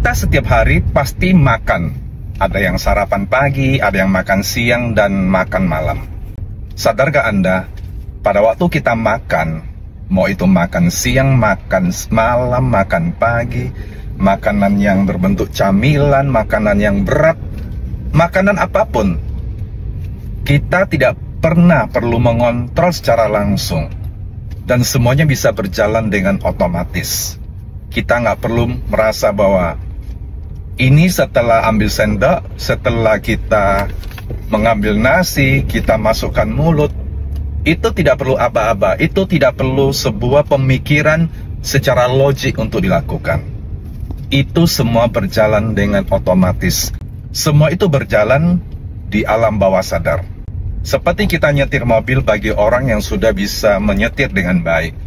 Kita setiap hari pasti makan. Ada yang sarapan pagi, ada yang makan siang, dan makan malam. Sadarkah Anda, pada waktu kita makan, mau itu makan siang, makan malam, makan pagi, makanan yang berbentuk camilan, makanan yang berat, makanan apapun, kita tidak pernah perlu mengontrol secara langsung. Dan semuanya bisa berjalan dengan otomatis. Kita nggak perlu merasa bahwa ini setelah ambil sendok, setelah kita mengambil nasi, kita masukkan mulut, itu tidak perlu aba-aba, itu tidak perlu sebuah pemikiran secara logik untuk dilakukan. Itu semua berjalan dengan otomatis. Semua itu berjalan di alam bawah sadar. Seperti kita nyetir mobil bagi orang yang sudah bisa menyetir dengan baik.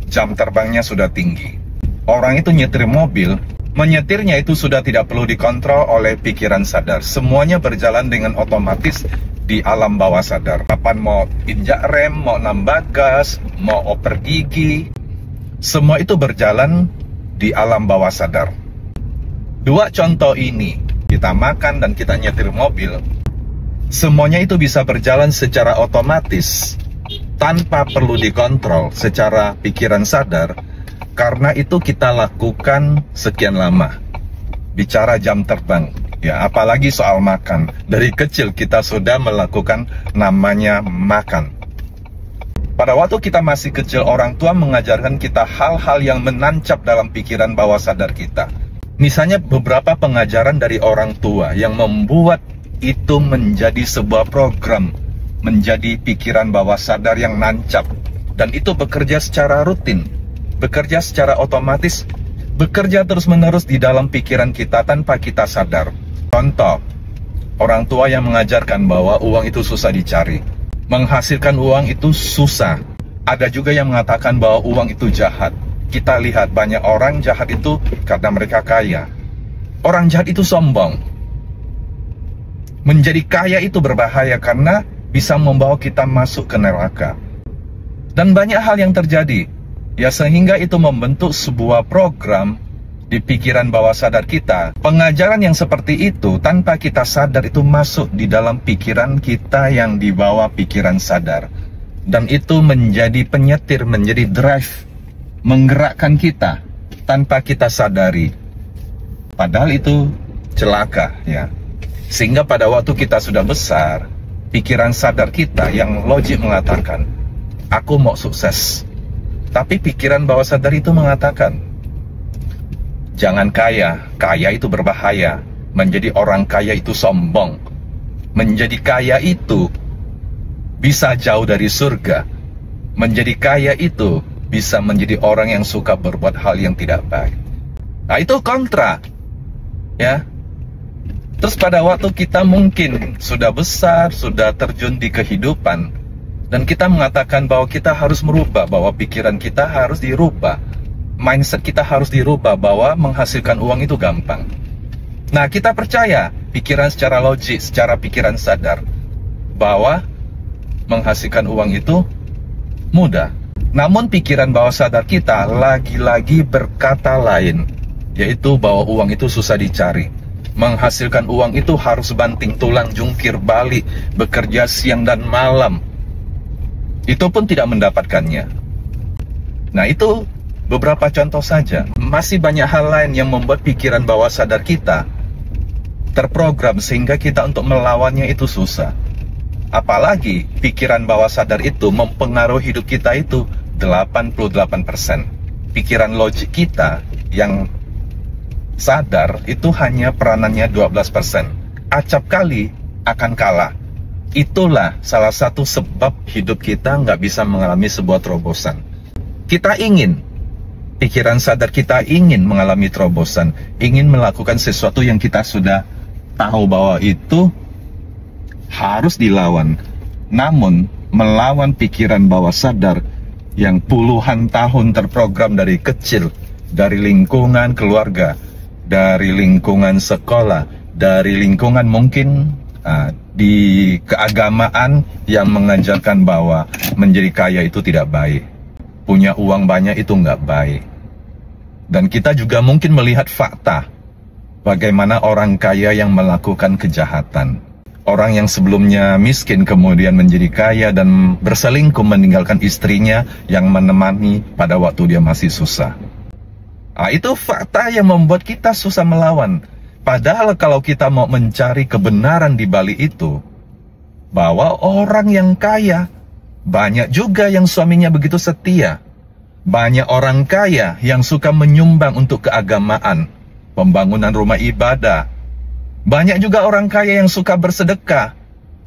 Jam terbangnya sudah tinggi. Orang itu nyetir mobil, menyetirnya itu sudah tidak perlu dikontrol oleh pikiran sadar. Semuanya berjalan dengan otomatis di alam bawah sadar. Kapan mau injak rem, mau nambah gas, mau oper gigi, semua itu berjalan di alam bawah sadar. Dua contoh ini, kita makan dan kita nyetir mobil, semuanya itu bisa berjalan secara otomatis tanpa perlu dikontrol secara pikiran sadar. Karena itu kita lakukan sekian lama. Bicara jam terbang, ya apalagi soal makan. Dari kecil kita sudah melakukan namanya makan. Pada waktu kita masih kecil, orang tua mengajarkan kita hal-hal yang menancap dalam pikiran bawah sadar kita. Misalnya beberapa pengajaran dari orang tua yang membuat itu menjadi sebuah program, menjadi pikiran bawah sadar yang nancap. Dan itu bekerja secara rutin, bekerja secara otomatis, bekerja terus-menerus di dalam pikiran kita tanpa kita sadar. Contoh, orang tua yang mengajarkan bahwa uang itu susah dicari. Menghasilkan uang itu susah. Ada juga yang mengatakan bahwa uang itu jahat. Kita lihat banyak orang jahat itu karena mereka kaya. Orang jahat itu sombong. Menjadi kaya itu berbahaya karena bisa membawa kita masuk ke neraka. Dan banyak hal yang terjadi. Ya, sehingga itu membentuk sebuah program di pikiran bawah sadar kita. Pengajaran yang seperti itu tanpa kita sadar itu masuk di dalam pikiran kita yang di bawah pikiran sadar. Dan itu menjadi penyetir, menjadi drive, menggerakkan kita tanpa kita sadari. Padahal itu celaka, ya. Sehingga pada waktu kita sudah besar, pikiran sadar kita yang logik mengatakan, aku mau sukses. Tapi pikiran bawah sadar itu mengatakan, jangan kaya, kaya itu berbahaya. Menjadi orang kaya itu sombong. Menjadi kaya itu bisa jauh dari surga. Menjadi kaya itu bisa menjadi orang yang suka berbuat hal yang tidak baik. Nah, itu kontra. Ya. Terus pada waktu kita mungkin sudah besar, sudah terjun di kehidupan, dan kita mengatakan bahwa kita harus merubah, bahwa pikiran kita harus dirubah. Mindset kita harus dirubah bahwa menghasilkan uang itu gampang. Nah, kita percaya pikiran secara logik, secara pikiran sadar, bahwa menghasilkan uang itu mudah. Namun pikiran bawah sadar kita lagi-lagi berkata lain, yaitu bahwa uang itu susah dicari. Menghasilkan uang itu harus banting tulang, jungkir balik, bekerja siang dan malam. Itu pun tidak mendapatkannya. Nah, itu beberapa contoh saja. Masih banyak hal lain yang membuat pikiran bawah sadar kita terprogram sehingga kita untuk melawannya itu susah. Apalagi pikiran bawah sadar itu mempengaruhi hidup kita itu 88%. Pikiran logik kita yang sadar itu hanya peranannya 12%. Acap kali akan kalah. Itulah salah satu sebab hidup kita nggak bisa mengalami sebuah terobosan. Kita ingin, pikiran sadar kita ingin mengalami terobosan, ingin melakukan sesuatu yang kita sudah tahu bahwa itu harus dilawan. Namun, melawan pikiran bawah sadar yang puluhan tahun terprogram dari kecil, dari lingkungan keluarga, dari lingkungan sekolah, dari lingkungan mungkin di keagamaan yang mengajarkan bahwa menjadi kaya itu tidak baik, punya uang banyak itu nggak baik. Dan kita juga mungkin melihat fakta bagaimana orang kaya yang melakukan kejahatan. Orang yang sebelumnya miskin kemudian menjadi kaya dan berselingkuh meninggalkan istrinya yang menemani pada waktu dia masih susah. Itu fakta yang membuat kita susah melawan. Padahal kalau kita mau mencari kebenaran di balik itu, bahwa orang yang kaya, banyak juga yang suaminya begitu setia. Banyak orang kaya yang suka menyumbang untuk keagamaan, pembangunan rumah ibadah. Banyak juga orang kaya yang suka bersedekah,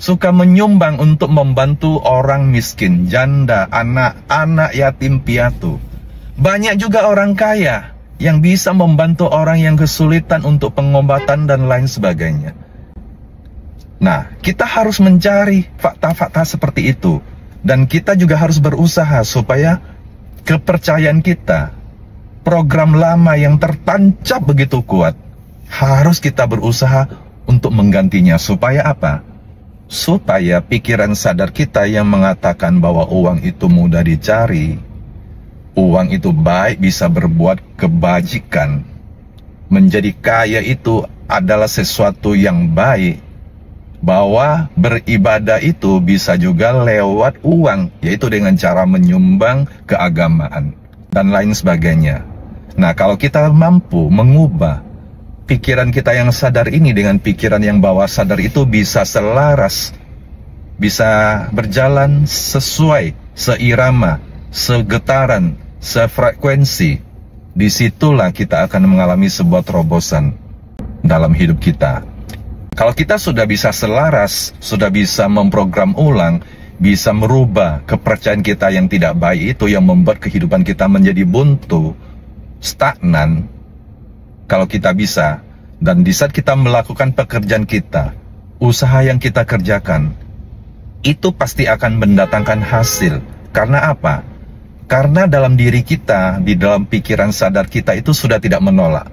suka menyumbang untuk membantu orang miskin, janda, anak-anak yatim piatu. Banyak juga orang kaya yang bisa membantu orang yang kesulitan untuk pengobatan dan lain sebagainya. Nah, kita harus mencari fakta-fakta seperti itu. Dan kita juga harus berusaha supaya kepercayaan kita, program lama yang tertancap begitu kuat, harus kita berusaha untuk menggantinya. Supaya apa? Supaya pikiran sadar kita yang mengatakan bahwa uang itu mudah dicari, uang itu baik, bisa berbuat kebajikan, menjadi kaya itu adalah sesuatu yang baik, bahwa beribadah itu bisa juga lewat uang, yaitu dengan cara menyumbang keagamaan dan lain sebagainya. Nah, kalau kita mampu mengubah pikiran kita yang sadar ini dengan pikiran yang bawah sadar, itu bisa selaras, bisa berjalan sesuai, seirama, segetaran, sefrekuensi. Disitulah kita akan mengalami sebuah terobosan dalam hidup kita. Kalau kita sudah bisa selaras, sudah bisa memprogram ulang, bisa merubah kepercayaan kita yang tidak baik itu, yang membuat kehidupan kita menjadi buntu, stagnan. Kalau kita bisa, dan di saat kita melakukan pekerjaan kita, usaha yang kita kerjakan, itu pasti akan mendatangkan hasil. Karena apa? Karena dalam diri kita, di dalam pikiran sadar kita itu sudah tidak menolak,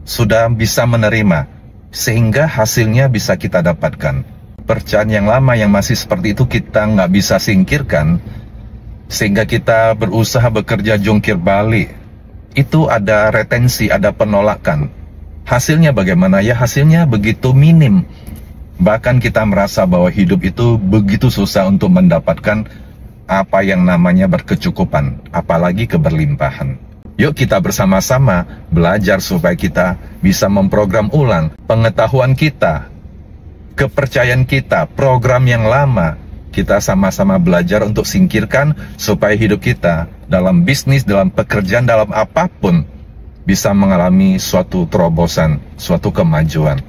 sudah bisa menerima, sehingga hasilnya bisa kita dapatkan. Percayaan yang lama yang masih seperti itu kita nggak bisa singkirkan, sehingga kita berusaha bekerja jungkir balik. Itu ada retensi, ada penolakan. Hasilnya bagaimana? Ya, hasilnya begitu minim. Bahkan kita merasa bahwa hidup itu begitu susah untuk mendapatkan apa yang namanya berkecukupan, apalagi keberlimpahan. Yuk kita bersama-sama belajar supaya kita bisa memprogram ulang pengetahuan kita, kepercayaan kita, program yang lama. Kita sama-sama belajar untuk singkirkan supaya hidup kita dalam bisnis, dalam pekerjaan, dalam apapun bisa mengalami suatu terobosan, suatu kemajuan.